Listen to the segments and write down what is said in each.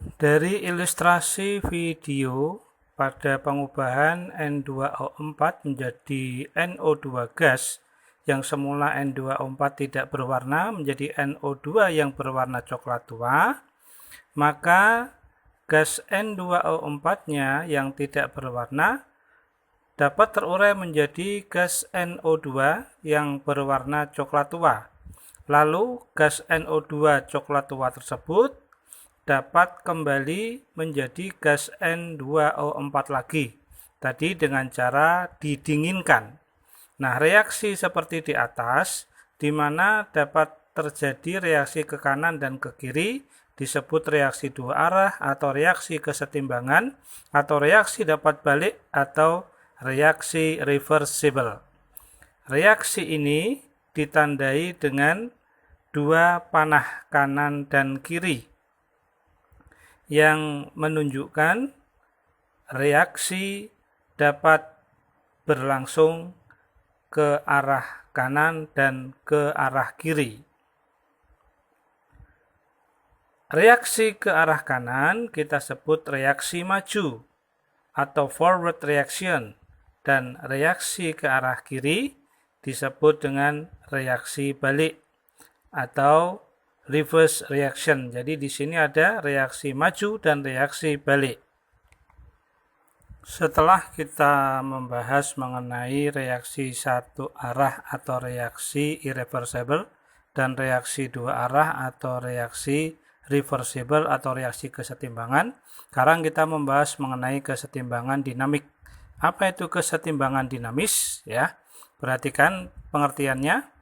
Dari ilustrasi video pada pengubahan N2O4 menjadi NO2 gas yang semula N2O4 tidak berwarna menjadi NO2 yang berwarna coklat tua, maka gas N2O4-nya yang tidak berwarna dapat terurai menjadi gas NO2 yang berwarna coklat tua. Lalu gas NO2 coklat tua tersebut dapat kembali menjadi gas N2O4 lagi, tadi dengan cara didinginkan. Nah, reaksi seperti di atas, di mana dapat terjadi reaksi ke kanan dan ke kiri, disebut reaksi dua arah atau reaksi kesetimbangan, atau reaksi dapat balik atau reaksi reversible. Reaksi ini ditandai dengan dua panah kanan dan kiri yang menunjukkan reaksi dapat berlangsung ke arah kanan dan ke arah kiri. Reaksi ke arah kanan kita sebut reaksi maju atau forward reaction, dan reaksi ke arah kiri disebut dengan reaksi balik atau reverse reaction. Jadi di sini ada reaksi maju dan reaksi balik. Setelah kita membahas mengenai reaksi satu arah atau reaksi irreversible dan reaksi dua arah atau reaksi reversible atau reaksi kesetimbangan, sekarang kita membahas mengenai kesetimbangan dinamik. Apa itu kesetimbangan dinamis? Ya, perhatikan pengertiannya.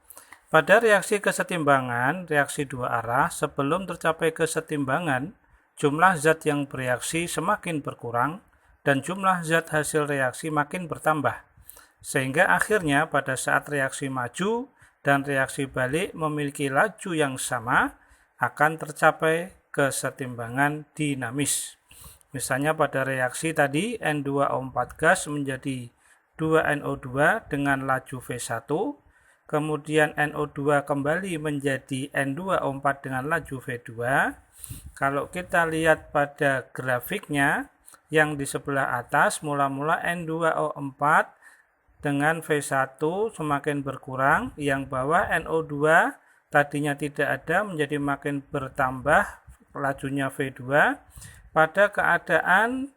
Pada reaksi kesetimbangan, reaksi dua arah, sebelum tercapai kesetimbangan, jumlah zat yang bereaksi semakin berkurang dan jumlah zat hasil reaksi makin bertambah. Sehingga akhirnya pada saat reaksi maju dan reaksi balik memiliki laju yang sama, akan tercapai kesetimbangan dinamis. Misalnya pada reaksi tadi N2O4 gas menjadi 2NO2 dengan laju V1, kemudian NO2 kembali menjadi N2O4 dengan laju V2. Kalau kita lihat pada grafiknya yang di sebelah atas, mula-mula N2O4 dengan V1 semakin berkurang, yang bawah NO2 tadinya tidak ada menjadi makin bertambah lajunya V2. Pada keadaan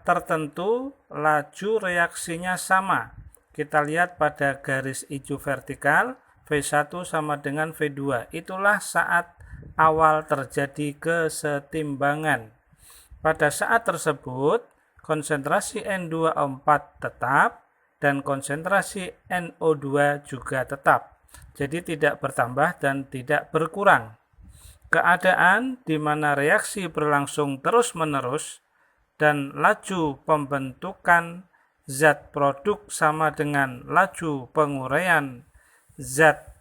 tertentu laju reaksinya sama. Kita lihat pada garis hijau vertikal, V1 sama dengan V2. Itulah saat awal terjadi kesetimbangan. Pada saat tersebut, konsentrasi N2O4 tetap dan konsentrasi NO2 juga tetap. Jadi tidak bertambah dan tidak berkurang. Keadaan di mana reaksi berlangsung terus-menerus dan laju pembentukan zat produk sama dengan laju penguraian zat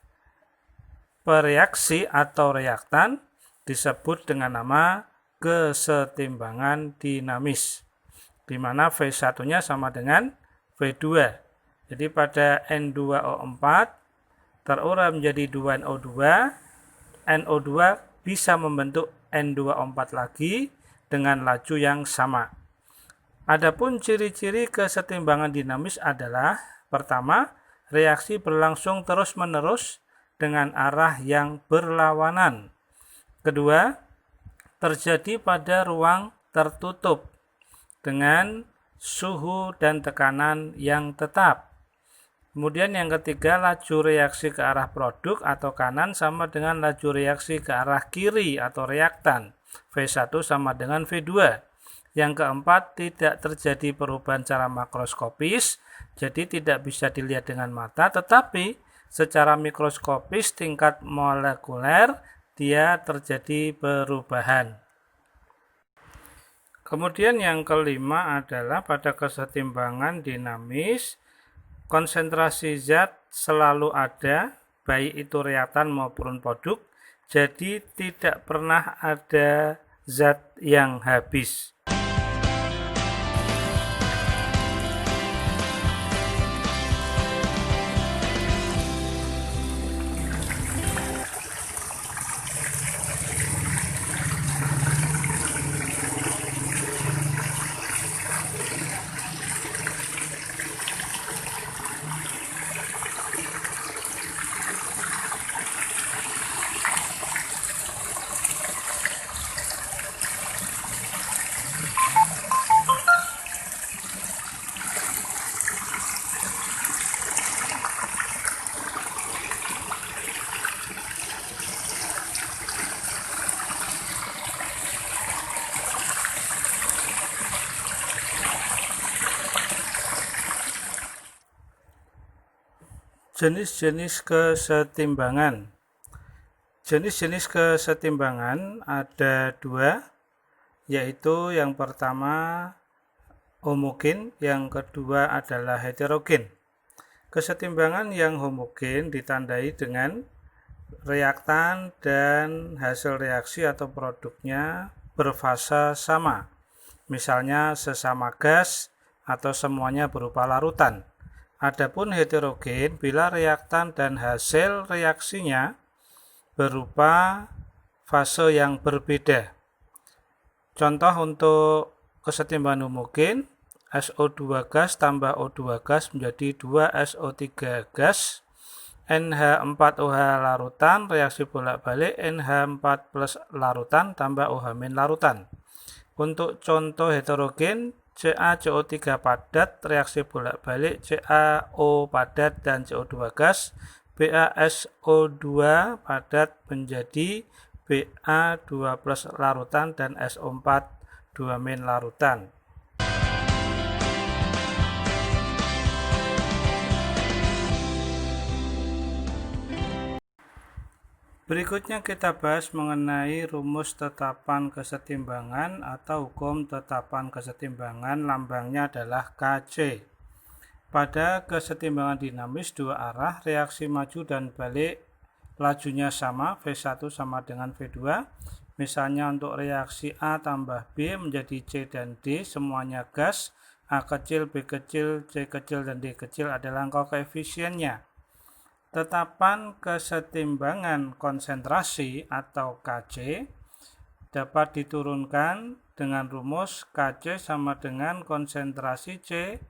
pereaksi atau reaktan disebut dengan nama kesetimbangan dinamis, di mana V1-nya sama dengan V2. Jadi pada N2O4 terurai menjadi 2NO2, NO2 bisa membentuk N2O4 lagi dengan laju yang sama. Adapun ciri-ciri kesetimbangan dinamis adalah: pertama, reaksi berlangsung terus-menerus dengan arah yang berlawanan. Kedua, terjadi pada ruang tertutup dengan suhu dan tekanan yang tetap. Kemudian yang ketiga, laju reaksi ke arah produk atau kanan sama dengan laju reaksi ke arah kiri atau reaktan. V1 sama dengan V2. Yang keempat, tidak terjadi perubahan secara makroskopis, jadi tidak bisa dilihat dengan mata, tetapi secara mikroskopis tingkat molekuler dia terjadi perubahan. Kemudian yang kelima adalah pada kesetimbangan dinamis, konsentrasi zat selalu ada, baik itu reaktan maupun produk, jadi tidak pernah ada zat yang habis. Jenis-jenis kesetimbangan. Jenis-jenis kesetimbangan ada dua, yaitu yang pertama homogen, yang kedua adalah heterogen. Kesetimbangan yang homogen ditandai dengan reaktan dan hasil reaksi atau produknya berfase sama, misalnya sesama gas atau semuanya berupa larutan. Adapun heterogen bila reaktan dan hasil reaksinya berupa fase yang berbeda. Contoh untuk kesetimbangan homogen, SO2 gas tambah O2 gas menjadi 2SO3 gas, NH4OH larutan, reaksi bolak-balik NH4 plus larutan tambah OH- larutan. Untuk contoh heterogen, CaCO3 padat, reaksi bolak-balik CaO padat dan CO2 gas, BaSO2 padat menjadi Ba2 plus larutan dan SO4 2- larutan. Berikutnya kita bahas mengenai rumus tetapan kesetimbangan atau hukum tetapan kesetimbangan, lambangnya adalah Kc. Pada kesetimbangan dinamis dua arah, reaksi maju dan balik lajunya sama, V1 sama dengan V2. Misalnya untuk reaksi A tambah B menjadi C dan D, semuanya gas, A kecil, B kecil, C kecil, dan D kecil adalah angka koefisiennya. Tetapan kesetimbangan konsentrasi atau Kc dapat diturunkan dengan rumus Kc sama dengan konsentrasi C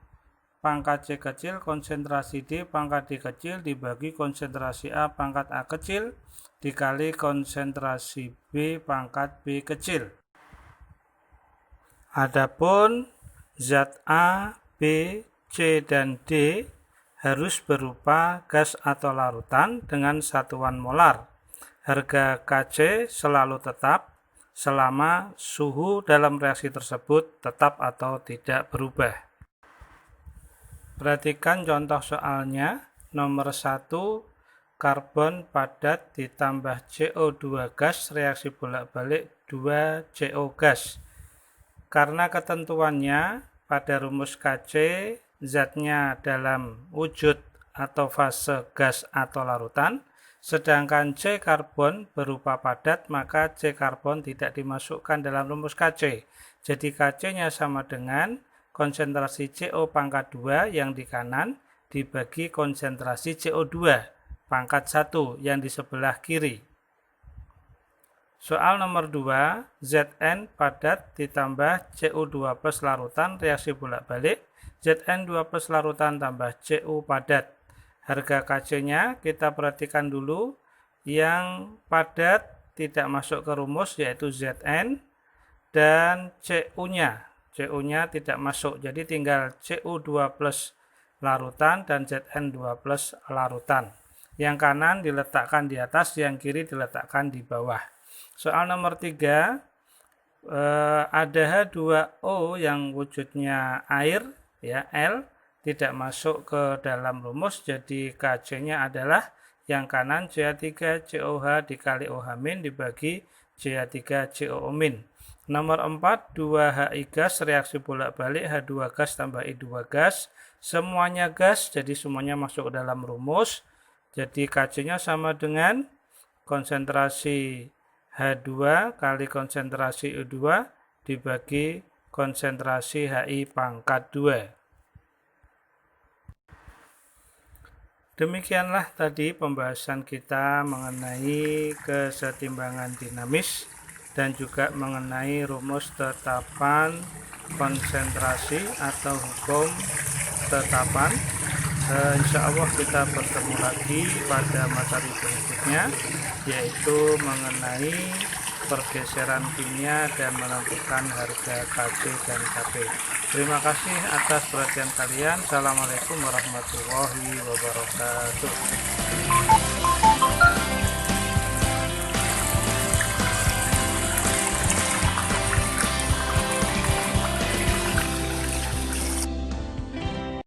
pangkat C kecil konsentrasi D pangkat D kecil dibagi konsentrasi A pangkat A kecil dikali konsentrasi B pangkat B kecil. Adapun zat A, B, C, dan D harus berupa gas atau larutan dengan satuan molar. Harga Kc selalu tetap selama suhu dalam reaksi tersebut tetap atau tidak berubah. Perhatikan contoh soalnya. Nomor 1, karbon padat ditambah CO2 gas, reaksi bolak-balik 2CO gas. Karena ketentuannya pada rumus Kc, zatnya dalam wujud atau fase gas atau larutan, sedangkan C karbon berupa padat, maka C karbon tidak dimasukkan dalam rumus Kc. Jadi Kc-nya sama dengan konsentrasi CO pangkat 2 yang di kanan dibagi konsentrasi CO2 pangkat 1 yang di sebelah kiri. Soal nomor 2, Zn padat ditambah Cu2 plus larutan, reaksi bolak-balik, Zn2 plus larutan tambah Cu padat. Harga Kc-nya kita perhatikan dulu, yang padat tidak masuk ke rumus yaitu Zn, dan Cu-nya tidak masuk, jadi tinggal Cu2 plus larutan dan Zn2 plus larutan. Yang kanan diletakkan di atas, yang kiri diletakkan di bawah. Soal nomor 3, ada H2O yang wujudnya air, ya, L, tidak masuk ke dalam rumus, jadi Kc-nya adalah yang kanan CH3COH dikali OH- dibagi CH3COO-. Nomor 4, 2HI gas, reaksi bolak-balik H2 gas tambah I2 gas, semuanya gas, jadi semuanya masuk ke dalam rumus, jadi Kc-nya sama dengan konsentrasi H2 kali konsentrasi U2 dibagi konsentrasi Hi pangkat 2. Demikianlah tadi pembahasan kita mengenai kesetimbangan dinamis dan juga mengenai rumus tetapan konsentrasi atau hukum tetapan. Insya Allah kita bertemu lagi pada materi berikutnya, yaitu mengenai pergeseran kimia dan menentukan harga Kc dan Kp. Terima kasih atas perhatian kalian. Assalamualaikum warahmatullahi wabarakatuh.